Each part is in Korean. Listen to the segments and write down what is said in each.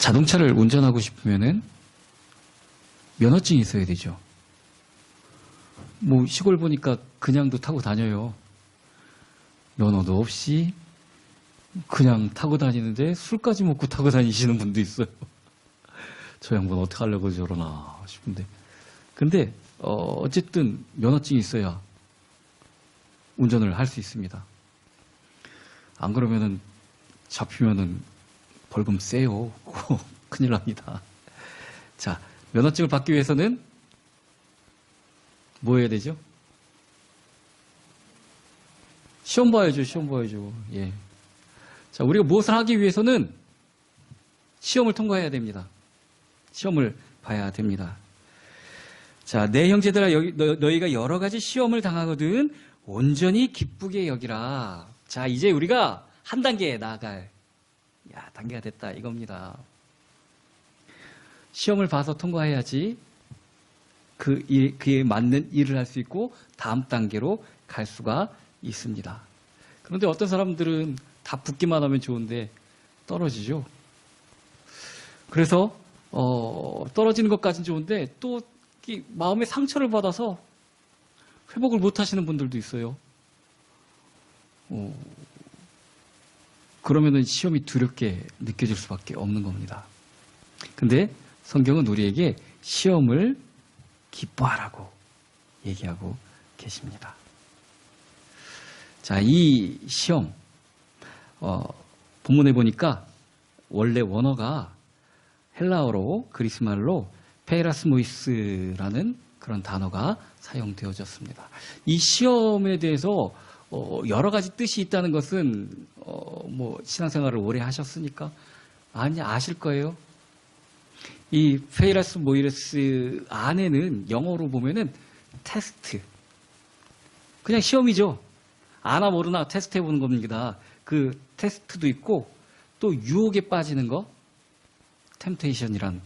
자동차를 운전하고 싶으면은 면허증이 있어야 되죠. 뭐 시골 보니까 그냥도 타고 다녀요. 면허도 없이 그냥 타고 다니는데 술까지 먹고 타고 다니시는 분도 있어요. 저 양반 어떻게 하려고 저러나 싶은데. 근데 어쨌든 면허증이 있어야 운전을 할 수 있습니다. 안 그러면은 잡히면은 벌금 세요. 큰일 납니다. 자, 면허증을 받기 위해서는 뭐 해야 되죠? 시험 봐야죠, 시험 봐야죠. 예. 자, 우리가 무엇을 하기 위해서는 시험을 통과해야 됩니다. 시험을 봐야 됩니다. 자, 내 형제들아, 너희가 여러 가지 시험을 당하거든 온전히 기쁘게 여기라. 자, 이제 우리가 한 단계 나아갈, 단계가 됐다 이겁니다. 시험을 봐서 통과해야지 그에 맞는 일을 할 수 있고 다음 단계로 갈 수가 있습니다. 그런데 어떤 사람들은 다 붙기만 하면 좋은데 떨어지죠. 그래서 떨어지는 것까지는 좋은데 또 마음의 상처를 받아서 회복을 못 하시는 분들도 있어요. 그러면은 시험이 두렵게 느껴질 수밖에 없는 겁니다. 근데 성경은 우리에게 시험을 기뻐하라고 얘기하고 계십니다. 자, 이 시험, 본문에 보니까 원래 원어가 헬라어로 그리스 말로 페이라스모이스라는 그런 단어가 사용되어졌습니다. 이 시험에 대해서 여러 가지 뜻이 있다는 것은 뭐 신앙생활을 오래 하셨으니까 아실 거예요. 이 페이라스모이스 안에는 영어로 보면은 테스트, 그냥 시험이죠. 아나 모르나 테스트 해보는 겁니다. 그 테스트도 있고 또 유혹에 빠지는 거, 템테이션이란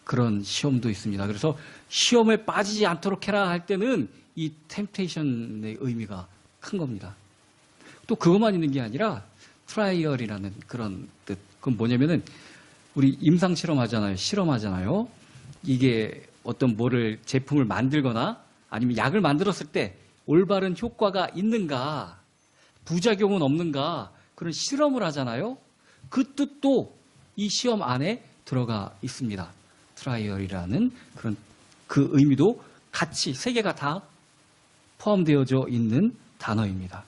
그런 시험도 있습니다. 그래서 시험에 빠지지 않도록 해라 할 때는 이 템테이션의 의미가 큰 겁니다. 또 그것만 있는 게 아니라 트라이얼이라는 그런 뜻. 그건 뭐냐면은 우리 임상 실험하잖아요. 실험하잖아요. 이게 어떤 제품을 만들거나 아니면 약을 만들었을 때 올바른 효과가 있는가, 부작용은 없는가, 그런 실험을 하잖아요. 그 뜻도 이 시험 안에 들어가 있습니다. 트라이얼이라는 그 의미도 같이 세 개가 다 포함되어져 있는 단어입니다.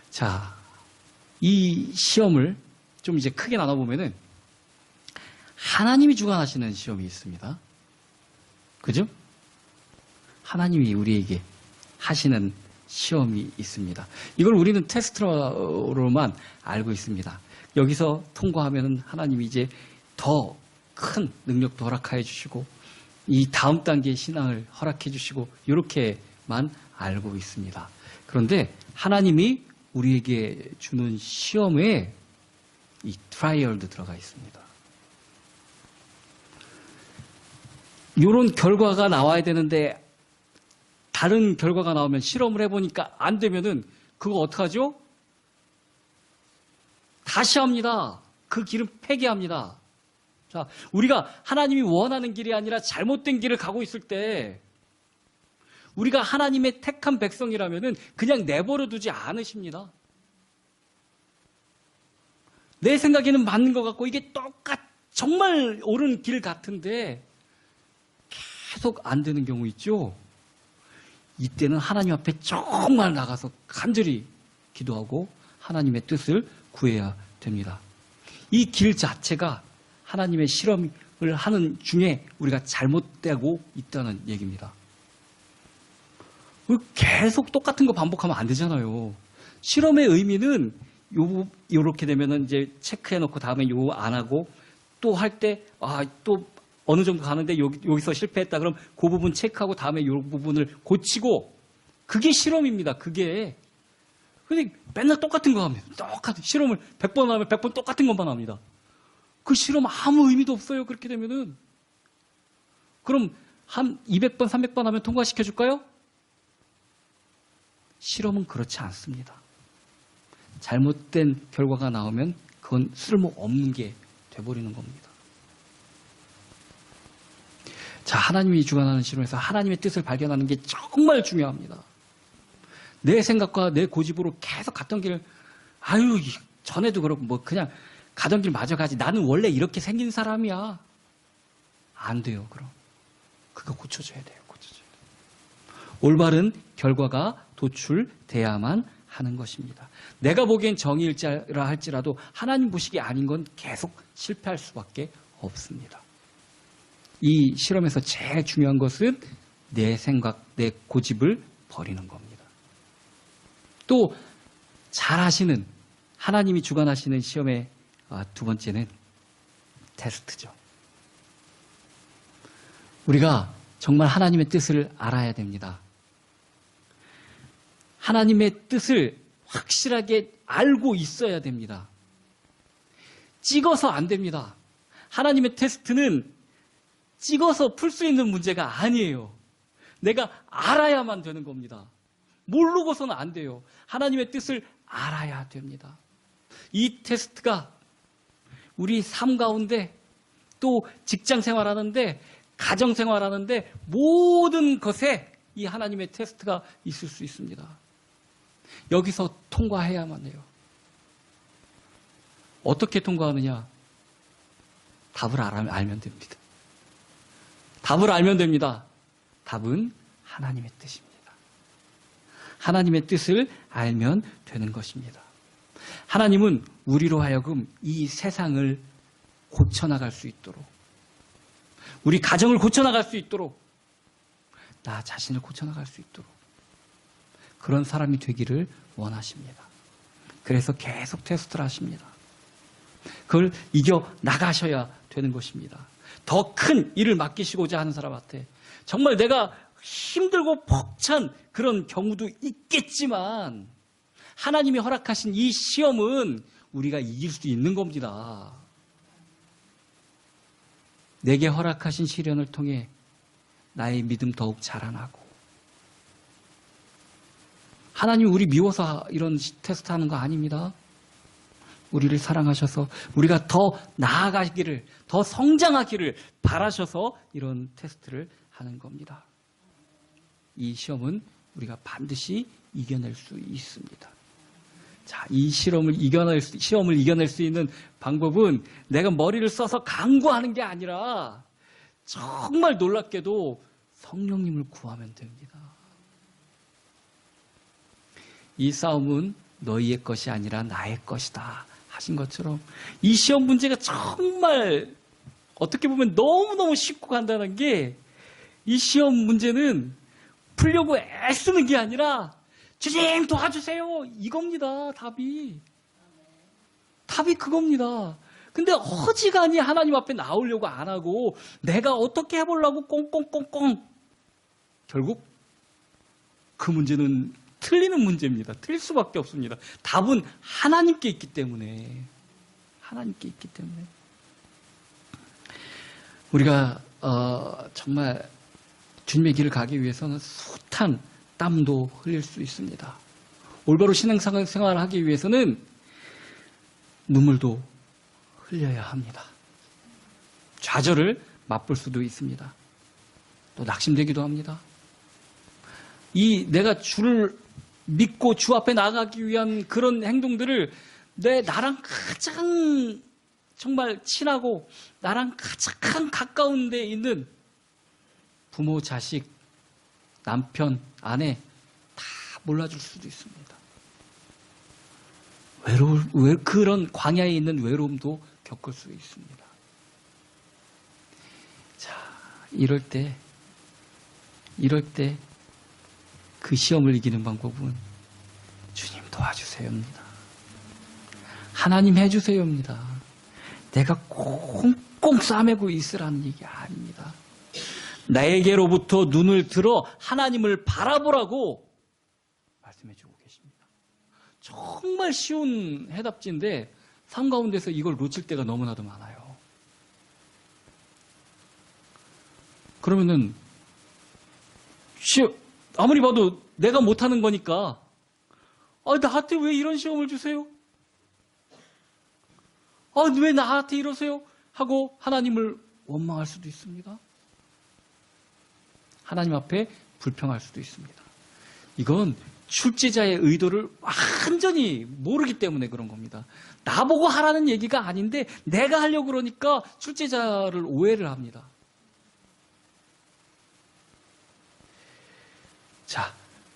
자, 이 시험을 좀 이제 크게 나눠보면은 하나님이 주관하시는 시험이 있습니다. 그죠? 하나님이 우리에게 하시는 시험이 있습니다. 이걸 우리는 테스트로만 알고 있습니다. 여기서 통과하면 하나님이 이제 더 큰 능력도 허락해 주시고 이 다음 단계의 신앙을 허락해 주시고 이렇게만 알고 있습니다. 그런데 하나님이 우리에게 주는 시험에 이 트라이얼도 들어가 있습니다. 이런 결과가 나와야 되는데 다른 결과가 나오면 실험을 해보니까 안 되면은 그거 어떡하죠? 다시 합니다. 그 길은 폐기합니다. 자, 우리가 하나님이 원하는 길이 아니라 잘못된 길을 가고 있을 때 우리가 하나님의 택한 백성이라면은 그냥 내버려 두지 않으십니다. 내 생각에는 맞는 것 같고 이게 정말 옳은 길 같은데 계속 안 되는 경우 있죠? 이때는 하나님 앞에 정말 나가서 간절히 기도하고 하나님의 뜻을 구해야 됩니다. 이 길 자체가 하나님의 실험을 하는 중에 우리가 잘못되고 있다는 얘기입니다. 계속 똑같은 거 반복하면 안 되잖아요. 실험의 의미는 요렇게 되면은 이제 체크해 놓고 다음에 요거 안 하고 또 할 때 또 어느 정도 가는데 여기서 실패했다 그럼 그 부분 체크하고 다음에 요 부분을 고치고 그게 실험입니다. 그게. 근데 맨날 똑같은 거 합니다. 똑같은 실험을 100번 하면 100번 똑같은 것만 합니다. 그 실험 아무 의미도 없어요. 그렇게 되면은. 그럼 한 200번, 300번 하면 통과시켜 줄까요? 실험은 그렇지 않습니다. 잘못된 결과가 나오면 그건 쓸모없는 게 돼버리는 겁니다. 자, 하나님이 주관하는 실험에서 하나님의 뜻을 발견하는 게 정말 중요합니다. 내 생각과 내 고집으로 계속 갔던 길을, 아유, 전에도 그렇고, 뭐, 그냥 가던 길 마저 가지. 나는 원래 이렇게 생긴 사람이야. 안 돼요, 그럼. 그거 고쳐줘야 돼요, 고쳐줘야 돼요. 올바른 결과가 도출돼야만 하는 것입니다. 내가 보기엔 정의일자라 할지라도 하나님 보시기에 아닌 건 계속 실패할 수밖에 없습니다. 이 실험에서 제일 중요한 것은 내 생각, 내 고집을 버리는 겁니다. 또 잘하시는 하나님이 주관하시는 시험의 두 번째는 테스트죠. 우리가 정말 하나님의 뜻을 알아야 됩니다. 하나님의 뜻을 확실하게 알고 있어야 됩니다. 찍어서 안 됩니다. 하나님의 테스트는 찍어서 풀 수 있는 문제가 아니에요. 내가 알아야만 되는 겁니다. 모르고서는 안 돼요. 하나님의 뜻을 알아야 됩니다. 이 테스트가 우리 삶 가운데 또 직장 생활하는데 가정 생활하는데 모든 것에 이 하나님의 테스트가 있을 수 있습니다. 여기서 통과해야만 해요. 어떻게 통과하느냐? 답을 알면 됩니다. 답을 알면 됩니다. 답은 하나님의 뜻입니다. 하나님의 뜻을 알면 되는 것입니다. 하나님은 우리로 하여금 이 세상을 고쳐나갈 수 있도록, 우리 가정을 고쳐나갈 수 있도록, 나 자신을 고쳐나갈 수 있도록 그런 사람이 되기를 원하십니다. 그래서 계속 테스트를 하십니다. 그걸 이겨나가셔야 되는 것입니다. 더 큰 일을 맡기시고자 하는 사람한테 정말 내가 힘들고 벅찬 그런 경우도 있겠지만 하나님이 허락하신 이 시험은 우리가 이길 수 있는 겁니다. 내게 허락하신 시련을 통해 나의 믿음 더욱 자라나고, 하나님이 우리 미워서 이런 테스트 하는 거 아닙니다. 우리를 사랑하셔서 우리가 더 나아가기를, 더 성장하기를 바라셔서 이런 테스트를 하는 겁니다. 이 시험은 우리가 반드시 이겨낼 수 있습니다. 자, 이 시험을 이겨낼 수 있는 방법은 내가 머리를 써서 강구하는 게 아니라 정말 놀랍게도 성령님을 구하면 됩니다. 이 싸움은 너희의 것이 아니라 나의 것이다 하신 것처럼 이 시험 문제가 정말 어떻게 보면 너무너무 쉽고 간단한 게, 이 시험 문제는 풀려고 애쓰는 게 아니라 주님 도와주세요 이겁니다. 답이 그겁니다. 근데 어지간히 하나님 앞에 나오려고 안 하고 내가 어떻게 해보려고 꽁꽁꽁꽁, 결국 그 문제는 틀리는 문제입니다. 틀릴 수밖에 없습니다. 답은 하나님께 있기 때문에, 우리가 정말 주님의 길을 가기 위해서는 숱한 땀도 흘릴 수 있습니다. 올바로 신앙생활을 하기 위해서는 눈물도 흘려야 합니다. 좌절을 맛볼 수도 있습니다. 또 낙심되기도 합니다. 내가 주를 믿고 주 앞에 나가기 위한 그런 행동들을 나랑 가장 정말 친하고 나랑 가장 가까운 데 있는 부모, 자식, 남편, 아내 다 몰라줄 수도 있습니다. 그런 광야에 있는 외로움도 겪을 수 있습니다. 자, 이럴 때 그 시험을 이기는 방법은 주님 도와주세요입니다. 하나님 해주세요입니다. 내가 꽁꽁 싸매고 있으라는 얘기 아닙니다. 나에게로부터 눈을 들어 하나님을 바라보라고 말씀해주고 계십니다. 정말 쉬운 해답지인데 삶 가운데서 이걸 놓칠 때가 너무나도 많아요. 그러면은 아무리 봐도 내가 못하는 거니까 나한테 왜 이런 시험을 주세요? 왜 나한테 이러세요? 하고 하나님을 원망할 수도 있습니다. 하나님 앞에 불평할 수도 있습니다. 이건 출제자의 의도를 완전히 모르기 때문에 그런 겁니다. 나보고 하라는 얘기가 아닌데 내가 하려고 그러니까 출제자를 오해를 합니다. 자,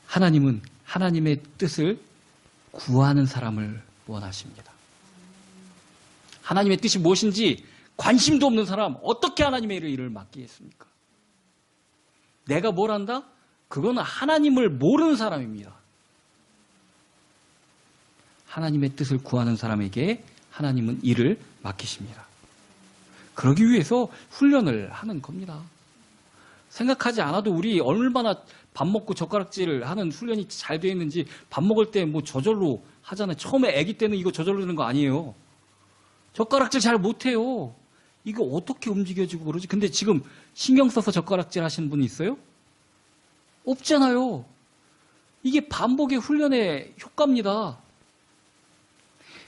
하나님은 하나님의 뜻을 구하는 사람을 원하십니다. 하나님의 뜻이 무엇인지 관심도 없는 사람, 어떻게 하나님의 일을 맡기겠습니까? 내가 뭘 한다? 그건 하나님을 모르는 사람입니다. 하나님의 뜻을 구하는 사람에게 하나님은 일을 맡기십니다. 그러기 위해서 훈련을 하는 겁니다. 생각하지 않아도 우리 얼마나 밥 먹고 젓가락질을 하는 훈련이 잘 되어 있는지 밥 먹을 때 뭐 저절로 하잖아요. 처음에 아기 때는 이거 저절로 되는 거 아니에요. 젓가락질 잘 못해요. 이거 어떻게 움직여지고 그러지? 근데 지금 신경 써서 젓가락질 하시는 분이 있어요? 없잖아요. 이게 반복의 훈련의 효과입니다.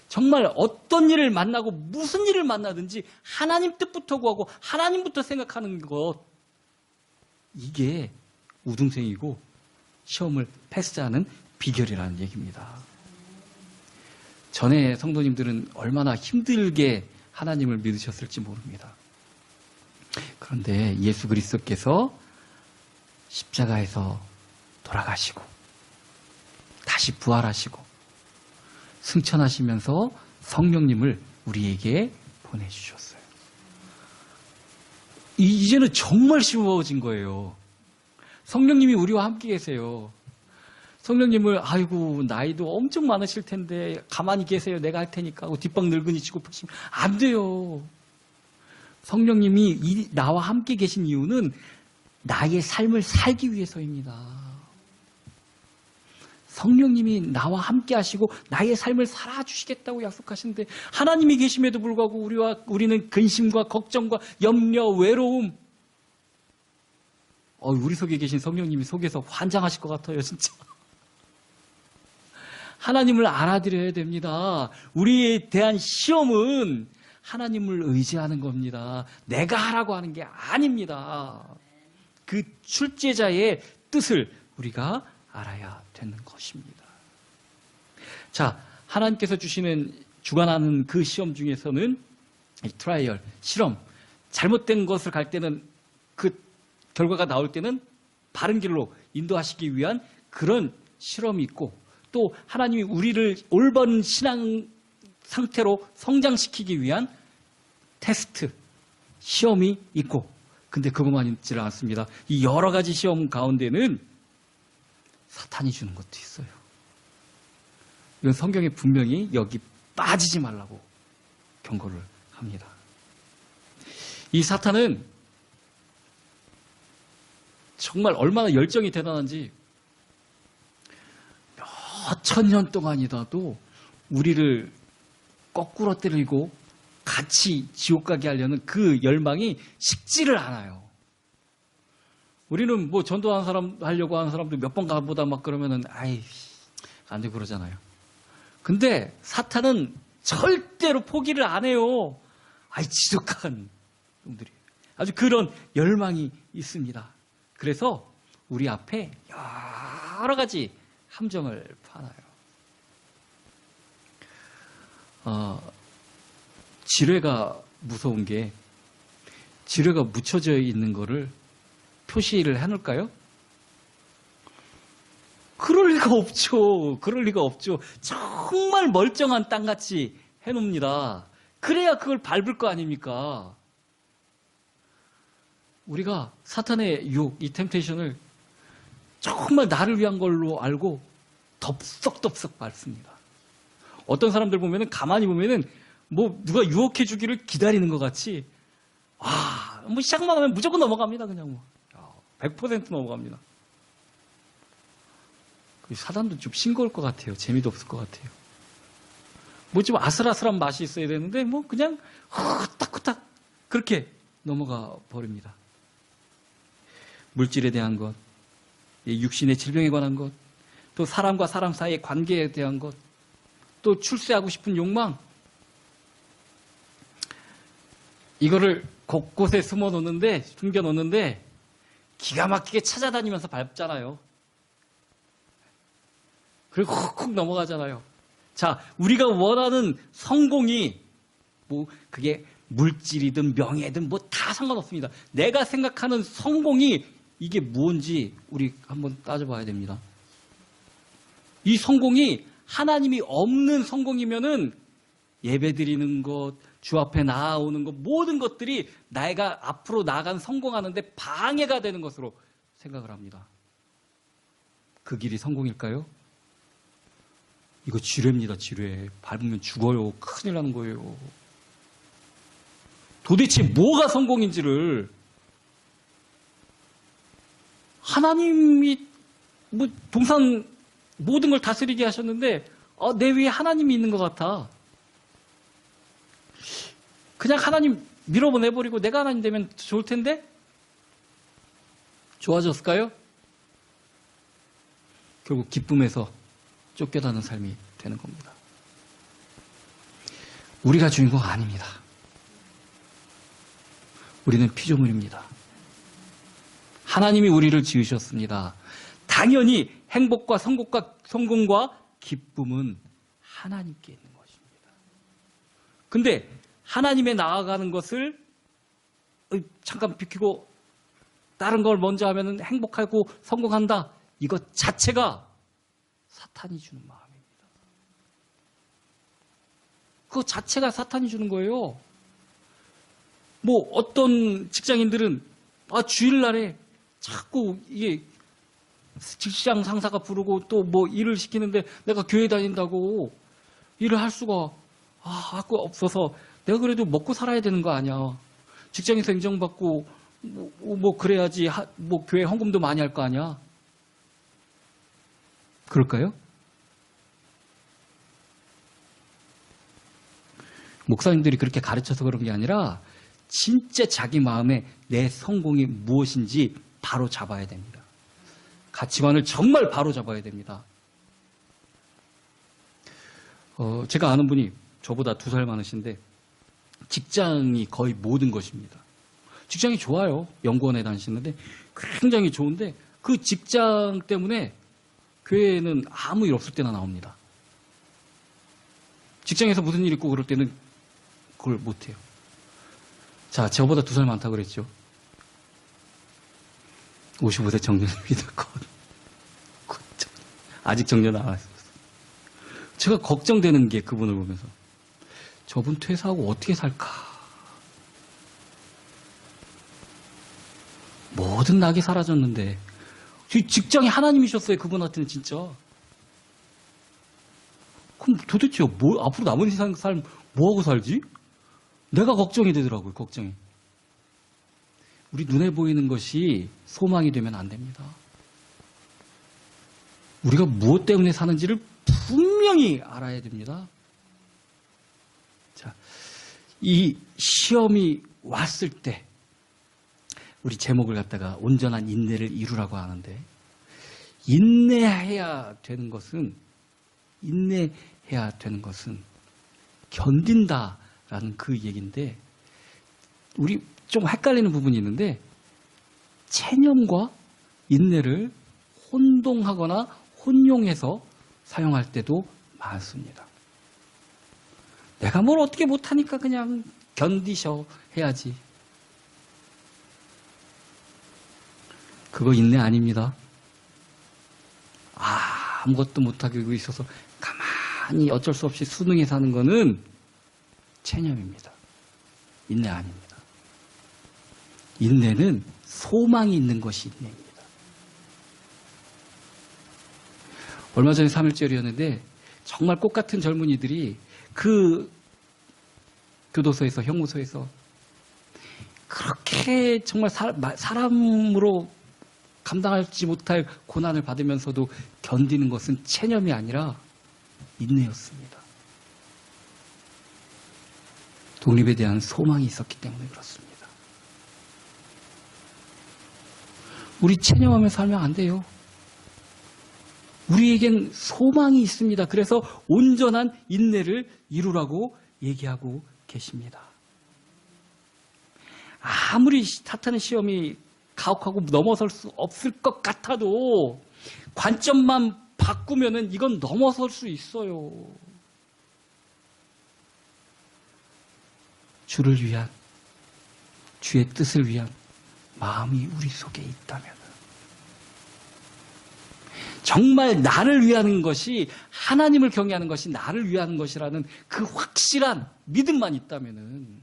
정말 어떤 일을 만나고 무슨 일을 만나든지 하나님 뜻부터 구하고 하나님부터 생각하는 것, 이게 우등생이고 시험을 패스하는 비결이라는 얘기입니다. 전에 성도님들은 얼마나 힘들게 하나님을 믿으셨을지 모릅니다. 그런데 예수 그리스도께서 십자가에서 돌아가시고 다시 부활하시고 승천하시면서 성령님을 우리에게 보내주셨어요. 이제는 정말 쉬워진 거예요. 성령님이 우리와 함께 계세요. 성령님을 아이고 나이도 엄청 많으실 텐데 가만히 계세요. 내가 할 테니까 하고 뒷방 늙은이 취급하시면 안 돼요. 성령님이 나와 함께 계신 이유는 나의 삶을 살기 위해서입니다. 성령님이 나와 함께 하시고 나의 삶을 살아주시겠다고 약속하시는데 하나님이 계심에도 불구하고 우리는 근심과 걱정과 염려, 외로움, 우리 속에 계신 성령님이 속에서 환장하실 것 같아요, 진짜. 하나님을 알아드려야 됩니다. 우리에 대한 시험은 하나님을 의지하는 겁니다. 내가 하라고 하는 게 아닙니다. 그 출제자의 뜻을 우리가 알아야 되는 것입니다. 자, 하나님께서 주시는 주관하는 그 시험 중에서는 트라이얼, 실험, 잘못된 것을 갈 때는 그 결과가 나올 때는 바른 길로 인도하시기 위한 그런 실험이 있고 또 하나님이 우리를 올바른 신앙 상태로 성장시키기 위한 테스트, 시험이 있고 근데 그것만 있지 않습니다. 이 여러 가지 시험 가운데는 사탄이 주는 것도 있어요. 이건 성경에 분명히 여기 빠지지 말라고 경고를 합니다. 이 사탄은 정말 얼마나 열정이 대단한지 몇천 년 동안이라도 우리를 거꾸로 때리고 같이 지옥 가게 하려는 그 열망이 식지를 않아요. 우리는 뭐 전도하는 사람 하려고 하는 사람들 몇 번 가보다 막 그러면은 안 되고 그러잖아요. 근데 사탄은 절대로 포기를 안 해요. 지독한 놈들이. 아주 그런 열망이 있습니다. 그래서 우리 앞에 여러 가지 함정을 파놔요. 지뢰가 무서운 게 지뢰가 묻혀져 있는 거를 표시를 해놓을까요? 그럴 리가 없죠. 그럴 리가 없죠. 정말 멀쩡한 땅같이 해놓습니다. 그래야 그걸 밟을 거 아닙니까? 우리가 사탄의 유혹, 이 템테이션을 정말 나를 위한 걸로 알고 덥석덥석 밟습니다. 어떤 사람들 보면은 가만히 보면은 뭐 누가 유혹해 주기를 기다리는 것 같이 뭐 시작만 하면 무조건 넘어갑니다. 그냥 뭐 100% 넘어갑니다. 사단도 좀 싱거울 것 같아요. 재미도 없을 것 같아요. 뭐 좀 아슬아슬한 맛이 있어야 되는데 뭐 그냥 후딱후딱 그렇게 넘어가 버립니다. 물질에 대한 것, 육신의 질병에 관한 것, 또 사람과 사람 사이의 관계에 대한 것, 또 출세하고 싶은 욕망, 이거를 곳곳에 숨겨 놓는데 기가 막히게 찾아다니면서 밟잖아요. 그리고 훅훅 넘어가잖아요. 자, 우리가 원하는 성공이 뭐 그게 물질이든 명예든 뭐 다 상관없습니다. 내가 생각하는 성공이 이게 뭔지 우리 한번 따져봐야 됩니다. 이 성공이 하나님이 없는 성공이면은 예배드리는 것, 주 앞에 나아오는 것, 모든 것들이 내가 앞으로 나아간 성공하는데 방해가 되는 것으로 생각을 합니다. 그 길이 성공일까요? 이거 지뢰입니다, 지뢰. 밟으면 죽어요. 큰일 나는 거예요. 도대체 뭐가 성공인지를 하나님이 뭐 동산 모든 걸 다스리게 하셨는데 내 위에 하나님이 있는 것 같아. 그냥 하나님 밀어보내버리고 내가 하나님 되면 좋을 텐데? 좋아졌을까요? 결국 기쁨에서 쫓겨나는 삶이 되는 겁니다. 우리가 주인공 아닙니다. 우리는 피조물입니다. 하나님이 우리를 지으셨습니다. 당연히 행복과 성공과 기쁨은 하나님께 있는 것입니다. 근데 하나님에 나아가는 것을 잠깐 비키고 다른 걸 먼저 하면 행복하고 성공한다. 이것 자체가 사탄이 주는 마음입니다. 그거 자체가 사탄이 주는 거예요. 뭐 어떤 직장인들은 주일날에 자꾸 이게 직장 상사가 부르고 또 뭐 일을 시키는데 내가 교회 다닌다고 일을 할 수가 없어서 내가 그래도 먹고 살아야 되는 거 아니야. 직장에서 인정받고 뭐 그래야지 뭐 교회 헌금도 많이 할 거 아니야. 그럴까요? 목사님들이 그렇게 가르쳐서 그런 게 아니라 진짜 자기 마음에 내 성공이 무엇인지 바로 잡아야 됩니다. 가치관을 정말 바로 잡아야 됩니다. 제가 아는 분이 저보다 2살 많으신데 직장이 거의 모든 것입니다. 직장이 좋아요. 연구원에 다니시는데 굉장히 좋은데 그 직장 때문에 교회에는 아무 일 없을 때나 나옵니다. 직장에서 무슨 일 있고 그럴 때는 그걸 못해요. 자, 저보다 2살 많다고 그랬죠. 55세 정년입니다. 아직 정년 안 왔어요. 제가 걱정되는 게 그분을 보면서 저분 퇴사하고 어떻게 살까? 모든 낙이 사라졌는데 직장이 하나님이셨어요. 그분한테는 진짜. 그럼 도대체 앞으로 남은 삶 뭐하고 살지? 내가 걱정이 되더라고요. 걱정이. 우리 눈에 보이는 것이 소망이 되면 안 됩니다. 우리가 무엇 때문에 사는지를 분명히 알아야 됩니다. 자, 이 시험이 왔을 때 우리 제목을 갖다가 온전한 인내를 이루라고 하는데 인내해야 되는 것은 견딘다라는 그 얘기인데 우리 좀 헷갈리는 부분이 있는데 체념과 인내를 혼동하거나 혼용해서 사용할 때도 많습니다. 내가 뭘 어떻게 못하니까 그냥 견디셔 해야지. 그거 인내 아닙니다. 아무것도 못하고 있어서 가만히 어쩔 수 없이 수능에 사는 거는 체념입니다. 인내 아닙니다. 인내는 소망이 있는 것이 인내입니다. 얼마 전에 3.1절이었는데 정말 꽃같은 젊은이들이 그 교도소에서 형무소에서 그렇게 정말 사람으로 감당하지 못할 고난을 받으면서도 견디는 것은 체념이 아니라 인내였습니다. 독립에 대한 소망이 있었기 때문에 그렇습니다. 우리 체념하면서 살면 안 돼요. 우리에겐 소망이 있습니다. 그래서 온전한 인내를 이루라고 얘기하고 계십니다. 아무리 사탄의 시험이 가혹하고 넘어설 수 없을 것 같아도 관점만 바꾸면은 이건 넘어설 수 있어요. 주를 위한, 주의 뜻을 위한 마음이 우리 속에 있다면, 정말 나를 위하는 것이, 하나님을 경외하는 것이 나를 위하는 것이라는 그 확실한 믿음만 있다면은,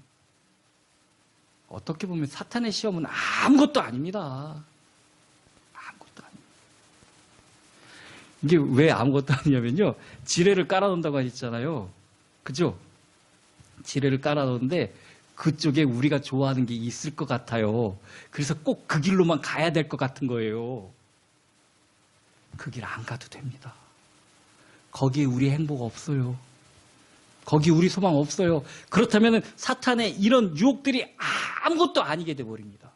어떻게 보면 사탄의 시험은 아무것도 아닙니다. 아무것도 아닙니다. 이게 왜 아무것도 아니냐면요, 지뢰를 깔아놓는다고 하셨잖아요. 그죠? 지뢰를 깔아놓는데 그쪽에 우리가 좋아하는 게 있을 것 같아요. 그래서 꼭 그 길로만 가야 될 것 같은 거예요. 그 길 안 가도 됩니다. 거기에 우리 행복 없어요. 거기 우리 소망 없어요. 그렇다면 사탄의 이런 유혹들이 아무것도 아니게 돼버립니다.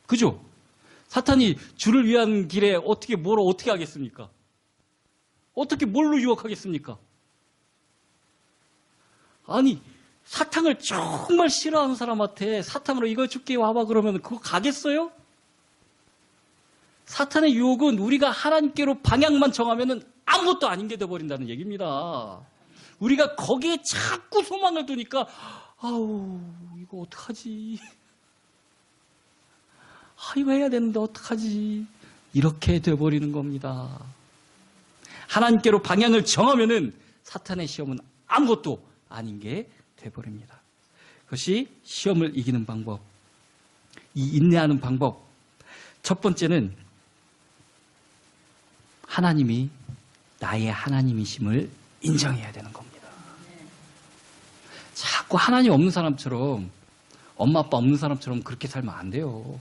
그죠? 사탄이 주를 위한 길에 뭘 어떻게 하겠습니까? 어떻게 뭘로 유혹하겠습니까? 아니, 사탕을 정말 싫어하는 사람한테 사탕으로 이거 줄게 와봐 그러면 그거 가겠어요? 사탄의 유혹은 우리가 하나님께로 방향만 정하면 아무것도 아닌 게 돼버린다는 얘기입니다. 우리가 거기에 자꾸 소망을 두니까 아우 이거 어떡하지? 이거 해야 되는데 어떡하지? 이렇게 돼버리는 겁니다. 하나님께로 방향을 정하면은 사탄의 시험은 아무것도 아닌 게 돼버립니다. 그것이 시험을 이기는 방법, 이 인내하는 방법. 첫 번째는 하나님이 나의 하나님이심을 인정해야 되는 겁니다. 자꾸 하나님 없는 사람처럼, 엄마 아빠 없는 사람처럼 그렇게 살면 안 돼요.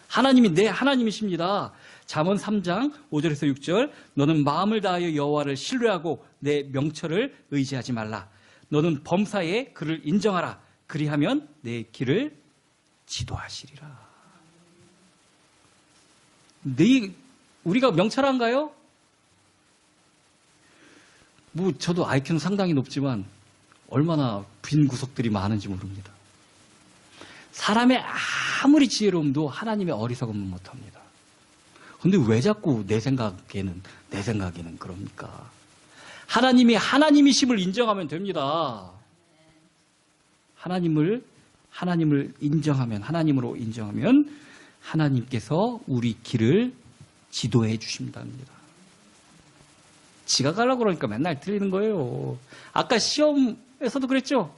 하나님이 내 하나님이십니다. 잠언 3장 5절에서 6절, 너는 마음을 다하여 여호와를 신뢰하고 내 명철을 의지하지 말라. 너는 범사에 그를 인정하라. 그리하면 내 길을 지도하시리라. 우리가 명철한가요? 저도 IQ는 상당히 높지만 얼마나 빈 구석들이 많은지 모릅니다. 사람의 아무리 지혜로움도 하나님의 어리석음은 못합니다. 근데 왜 자꾸 내 생각에는 그럽니까? 하나님이 하나님이심을 인정하면 됩니다. 하나님을 인정하면, 하나님으로 인정하면 하나님께서 우리 길을 지도해 주신답니다. 지가 가려고 그러니까 맨날 틀리는 거예요. 아까 시험에서도 그랬죠?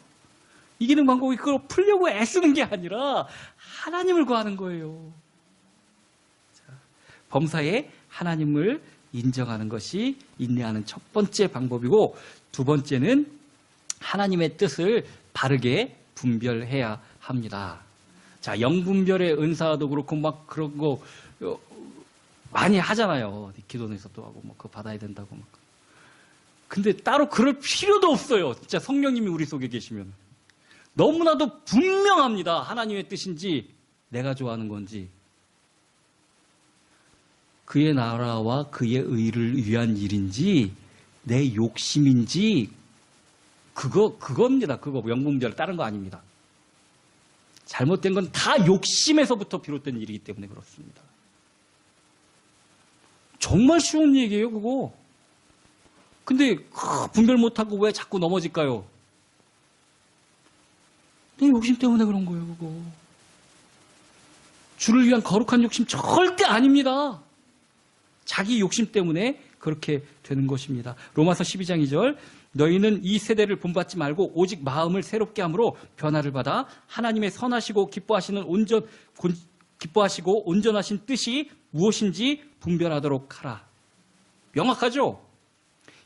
이기는 방법이 그걸 풀려고 애쓰는 게 아니라 하나님을 구하는 거예요. 범사에 하나님을 인정하는 것이 인내하는 첫 번째 방법이고, 두 번째는 하나님의 뜻을 바르게 분별해야 합니다. 자, 영분별의 은사도 그렇고 막 그런 거 많이 하잖아요. 기도에서도 하고 그거 받아야 된다고 막. 근데 따로 그럴 필요도 없어요. 진짜 성령님이 우리 속에 계시면. 너무나도 분명합니다. 하나님의 뜻인지 내가 좋아하는 건지. 그의 나라와 그의 의를 위한 일인지 내 욕심인지 그겁니다. 그거 영분별 다른 거 아닙니다. 잘못된 건 다 욕심에서부터 비롯된 일이기 때문에 그렇습니다. 정말 쉬운 얘기예요, 그거. 근데 분별 못하고 왜 자꾸 넘어질까요? 내 욕심 때문에 그런 거예요, 그거. 주를 위한 거룩한 욕심 절대 아닙니다. 자기 욕심 때문에 그렇게 되는 것입니다. 로마서 12장 2절, 너희는 이 세대를 본받지 말고 오직 마음을 새롭게 함으로 변화를 받아 하나님의 선하시고 기뻐하시고 온전하신 뜻이 무엇인지 분별하도록 하라. 명확하죠?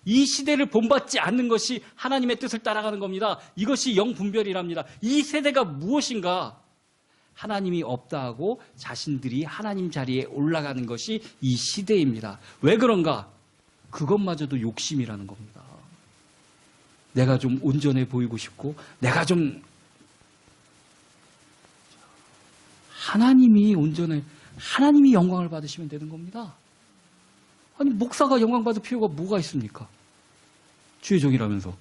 이 시대를 본받지 않는 것이 하나님의 뜻을 따라가는 겁니다. 이것이 영분별이랍니다. 이 세대가 무엇인가? 하나님이 없다 하고 자신들이 하나님 자리에 올라가는 것이 이 시대입니다. 왜 그런가? 그것마저도 욕심이라는 겁니다. 내가 좀 온전해 보이고 싶고, 내가 좀 하나님이 영광을 받으시면 되는 겁니다. 아니, 목사가 영광 받을 필요가 뭐가 있습니까? 주의 종이라면서.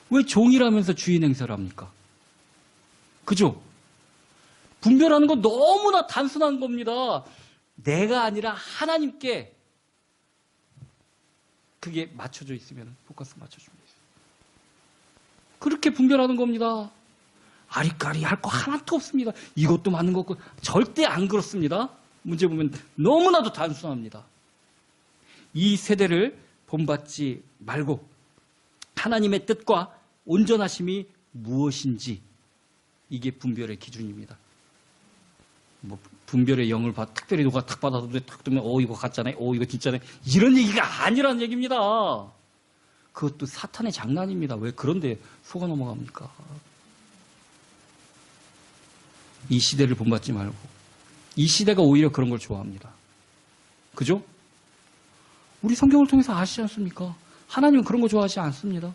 왜 종이라면서 주인 행세를 합니까? 그죠? 분별하는 건 너무나 단순한 겁니다. 내가 아니라 하나님께 그게 맞춰져 있으면 포커스 맞춰줍니다. 그렇게 분별하는 겁니다. 아리까리 할 거 하나도 없습니다. 이것도 맞는 거 없고 절대 안 그렇습니다. 문제 보면 너무나도 단순합니다. 이 세대를 본받지 말고 하나님의 뜻과 온전하심이 무엇인지 이게 분별의 기준입니다. 뭐 분별의 영을 특별히 누가 탁 받아서 탁 두면 이거 같잖아요. 이거 진짜네. 이런 얘기가 아니라는 얘기입니다. 그것도 사탄의 장난입니다. 왜 그런데 속아 넘어갑니까? 이 시대를 본받지 말고 이 시대가 오히려 그런 걸 좋아합니다. 그죠? 우리 성경을 통해서 아시지 않습니까? 하나님은 그런 거 좋아하지 않습니다.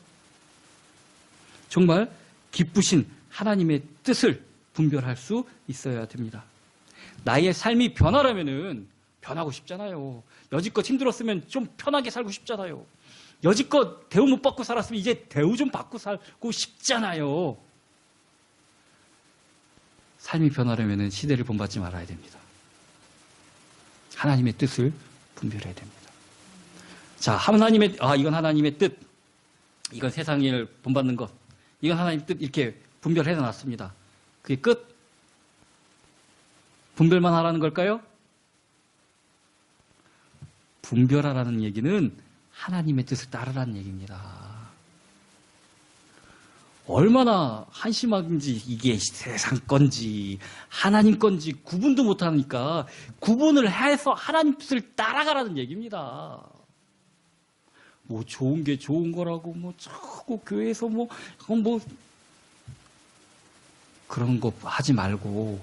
정말 기쁘신 하나님의 뜻을 분별할 수 있어야 됩니다. 나의 삶이 변하려면은 변하고 싶잖아요. 여지껏 힘들었으면 좀 편하게 살고 싶잖아요. 여지껏 대우 못 받고 살았으면 이제 대우 좀 받고 살고 싶잖아요. 삶이 변하려면은 시대를 본받지 말아야 됩니다. 하나님의 뜻을 분별해야 됩니다. 자, 이건 하나님의 뜻. 이건 세상을 본받는 것. 이건 하나님의 뜻. 이렇게 분별해 놨습니다. 그게 끝? 분별만 하라는 걸까요? 분별하라는 얘기는 하나님의 뜻을 따르라는 얘기입니다. 얼마나 한심한지 이게 세상 건지 하나님 건지 구분도 못하니까 구분을 해서 하나님 뜻을 따라가라는 얘기입니다. 뭐 좋은 게 좋은 거라고 뭐 자꾸 교회에서 뭐 그런 거 하지 말고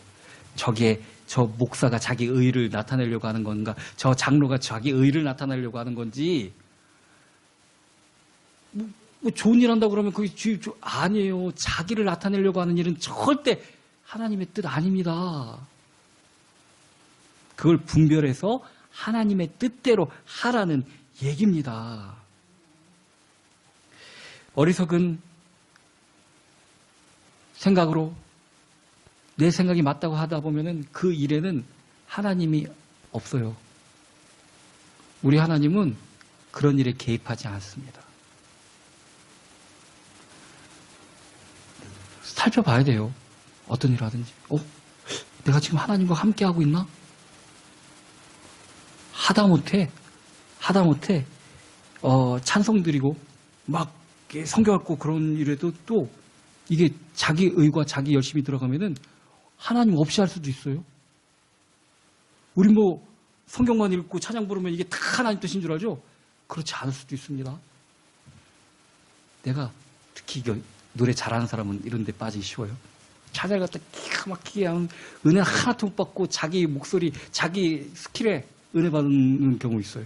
저 목사가 자기 의의를 나타내려고 하는 건가, 저 장로가 자기 의의를 나타내려고 하는 건지, 뭐 좋은 일 한다고 그러면 그게 아니에요. 자기를 나타내려고 하는 일은 절대 하나님의 뜻 아닙니다. 그걸 분별해서 하나님의 뜻대로 하라는 얘기입니다. 어리석은 생각으로 내 생각이 맞다고 하다 보면은 그 일에는 하나님이 없어요. 우리 하나님은 그런 일에 개입하지 않습니다. 살펴봐야 돼요. 어떤 일을 하든지. 내가 지금 하나님과 함께하고 있나? 하다못해 찬송 드리고 막 성경 읽고 그런 일에도 또 이게 자기 의과 자기 열심히 들어가면은 하나님 없이 할 수도 있어요. 우리 뭐 성경만 읽고 찬양 부르면 이게 다 하나님 뜻인 줄 알죠? 그렇지 않을 수도 있습니다. 내가 특히 노래 잘하는 사람은 이런 데 빠지기 쉬워요. 찬양을 갖다 기가 막히게 하면 은혜 하나도 못 받고 자기 목소리, 자기 스킬에 은혜 받는 경우 있어요.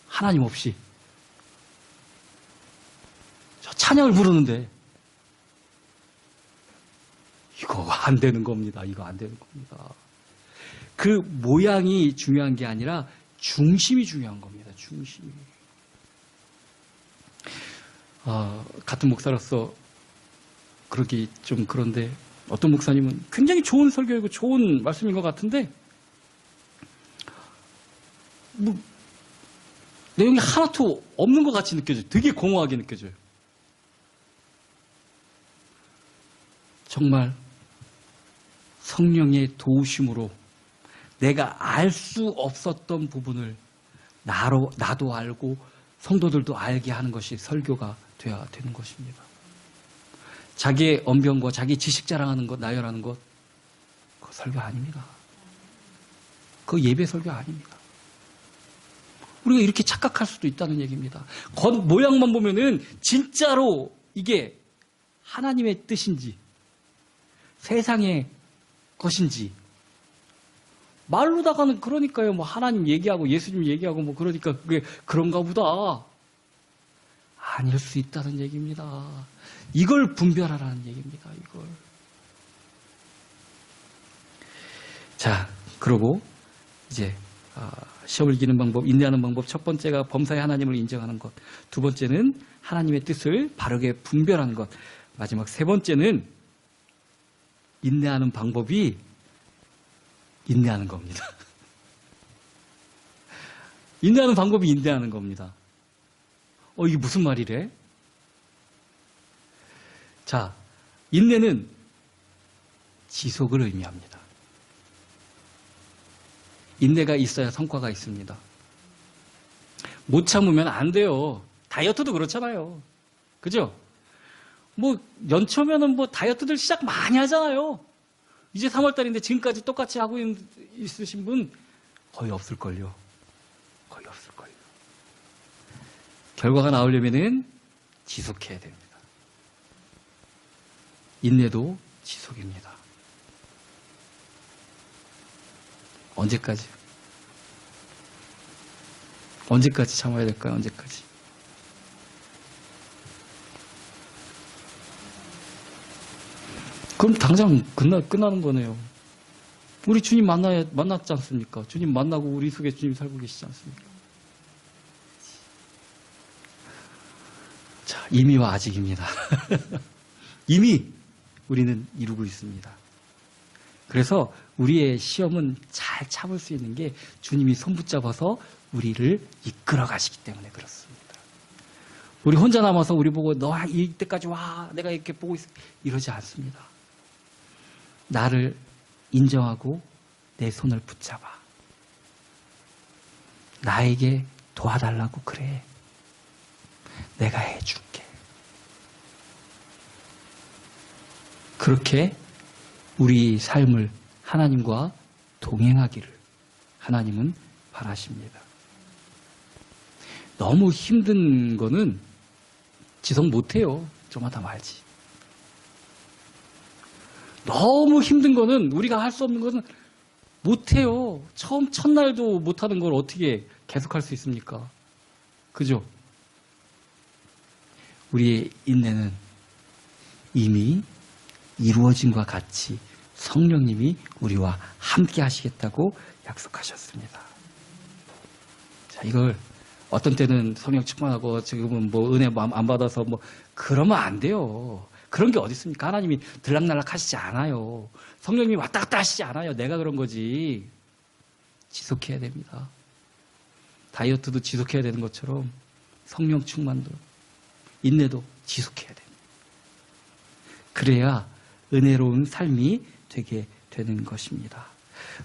하나님 없이. 저 찬양을 부르는데 이거 안 되는 겁니다. 이거 안 되는 겁니다. 그 모양이 중요한 게 아니라 중심이 중요한 겁니다. 중심이. 같은 목사로서 그러기 좀 그런데 어떤 목사님은 굉장히 좋은 설교이고 좋은 말씀인 것 같은데 뭐 내용이 하나도 없는 것 같이 느껴져요. 되게 공허하게 느껴져요. 정말 성령의 도우심으로 내가 알 수 없었던 부분을 나도 알고 성도들도 알게 하는 것이 설교가 되어야 되는 것입니다. 자기의 언변과 자기 지식 자랑하는 것, 나열하는 것, 그거 설교 아닙니다. 그거 예배 설교 아닙니다. 우리가 이렇게 착각할 수도 있다는 얘기입니다. 겉 모양만 보면은 진짜로 이게 하나님의 뜻인지 세상의 것인지 말로다가는 그러니까요. 뭐 하나님 얘기하고 예수님 얘기하고 뭐 그러니까 그게 그런가 보다. 아닐 수 있다는 얘기입니다. 이걸 분별하라는 얘기입니다. 이걸. 자, 그러고 이제 시험을 이기는 방법, 인내하는 방법. 첫 번째가 범사의 하나님을 인정하는 것. 두 번째는 하나님의 뜻을 바르게 분별하는 것. 마지막 세 번째는 인내하는 방법이 인내하는 겁니다. 인내하는 방법이 인내하는 겁니다. 이게 무슨 말이래? 자, 인내는 지속을 의미합니다. 인내가 있어야 성과가 있습니다. 못 참으면 안 돼요. 다이어트도 그렇잖아요. 그죠? 연초면은 다이어트들 시작 많이 하잖아요. 이제 3월달인데 지금까지 똑같이 하고 있으신 분 거의 없을걸요. 거의 없을걸요. 결과가 나오려면은 지속해야 됩니다. 인내도 지속입니다. 언제까지? 언제까지 참아야 될까요? 언제까지? 그럼 당장 끝나는 거네요. 우리 주님 만났지 않습니까? 주님 만나고 우리 속에 주님 살고 계시지 않습니까? 자, 이미와 아직입니다. 이미 우리는 이루고 있습니다. 그래서 우리의 시험은 잘 참을 수 있는 게 주님이 손 붙잡아서 우리를 이끌어 가시기 때문에 그렇습니다. 우리 혼자 남아서 우리 보고 너 이때까지 와 내가 이렇게 보고 있어 이러지 않습니다. 나를 인정하고 내 손을 붙잡아. 나에게 도와달라고 그래. 내가 해줄게. 그렇게 우리 삶을 하나님과 동행하기를 하나님은 바라십니다. 너무 힘든 거는 지속 못해요. 좀 하다 말지. 너무 힘든 거는 우리가 할 수 없는 것은 못해요. 첫날도 못하는 걸 어떻게 계속할 수 있습니까? 그죠? 우리의 인내는 이미 이루어진과 같이 성령님이 우리와 함께 하시겠다고 약속하셨습니다. 자, 이걸 어떤 때는 성령 충만하고 지금은 은혜 안 받아서 그러면 안 돼요. 그런 게 어디 있습니까? 하나님이 들락날락 하시지 않아요. 성령님이 왔다 갔다 하시지 않아요. 내가 그런 거지. 지속해야 됩니다. 다이어트도 지속해야 되는 것처럼 성령 충만도 인내도 지속해야 됩니다. 그래야 은혜로운 삶이 되게 되는 것입니다.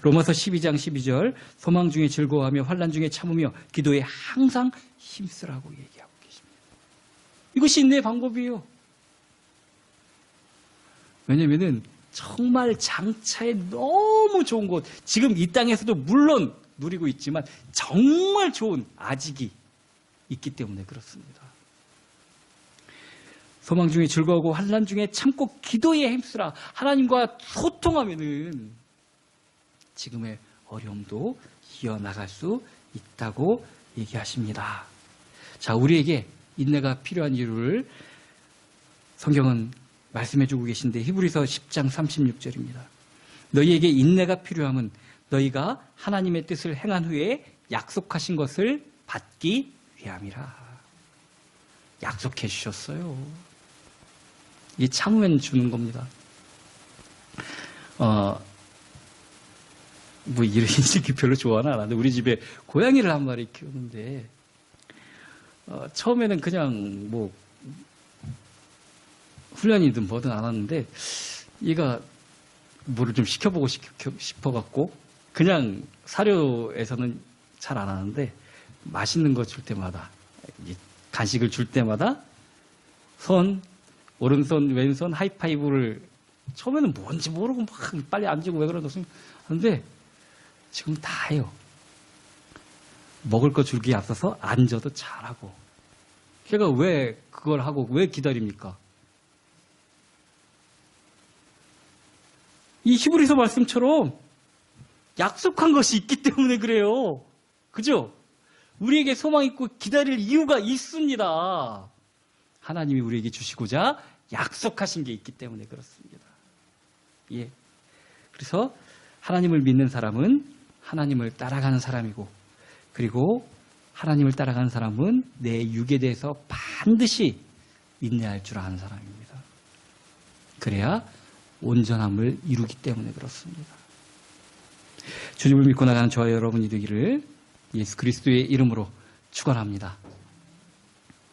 로마서 12장 12절 소망 중에 즐거워하며 환난 중에 참으며 기도에 항상 힘쓰라고 얘기하고 계십니다. 이것이 인내의 방법이에요. 왜냐면은 정말 장차에 너무 좋은 곳, 지금 이 땅에서도 물론 누리고 있지만 정말 좋은 아직이 있기 때문에 그렇습니다. 소망 중에 즐거워하고 환난 중에 참고 기도에 힘쓰라. 하나님과 소통하면은 지금의 어려움도 이어나갈 수 있다고 얘기하십니다. 자, 우리에게 인내가 필요한 이유를 성경은 말씀해주고 계신데 히브리서 10장 36절입니다. 너희에게 인내가 필요함은 너희가 하나님의 뜻을 행한 후에 약속하신 것을 받기 위함이라. 약속해 주셨어요. 이게 참으면 주는 겁니다. 이런 인식이 별로 좋아는 안 하는데 우리 집에 고양이를 한 마리 키우는데 처음에는 그냥 훈련이든 뭐든 안 하는데 얘가 뭐를 좀 시켜보고 싶어갖고 그냥 사료에서는 잘 안 하는데 맛있는 거 줄 때마다 간식을 줄 때마다 오른손 왼손 하이파이브를 처음에는 뭔지 모르고 막 빨리 앉고 왜 그러나 하는데 지금 다 해요. 먹을 거 줄기에 앞서서 앉아도 잘하고. 걔가 왜 그걸 하고 왜 기다립니까? 이 히브리서 말씀처럼 약속한 것이 있기 때문에 그래요. 그죠? 우리에게 소망 있고 기다릴 이유가 있습니다. 하나님이 우리에게 주시고자 약속하신 게 있기 때문에 그렇습니다. 예. 그래서 하나님을 믿는 사람은 하나님을 따라가는 사람이고, 그리고 하나님을 따라가는 사람은 내 육에 대해서 반드시 인내할 줄 아는 사람입니다. 그래야 온전함을 이루기 때문에 그렇습니다. 주님을 믿고 나가는 저와 여러분이 되기를 예수 그리스도의 이름으로 축원합니다.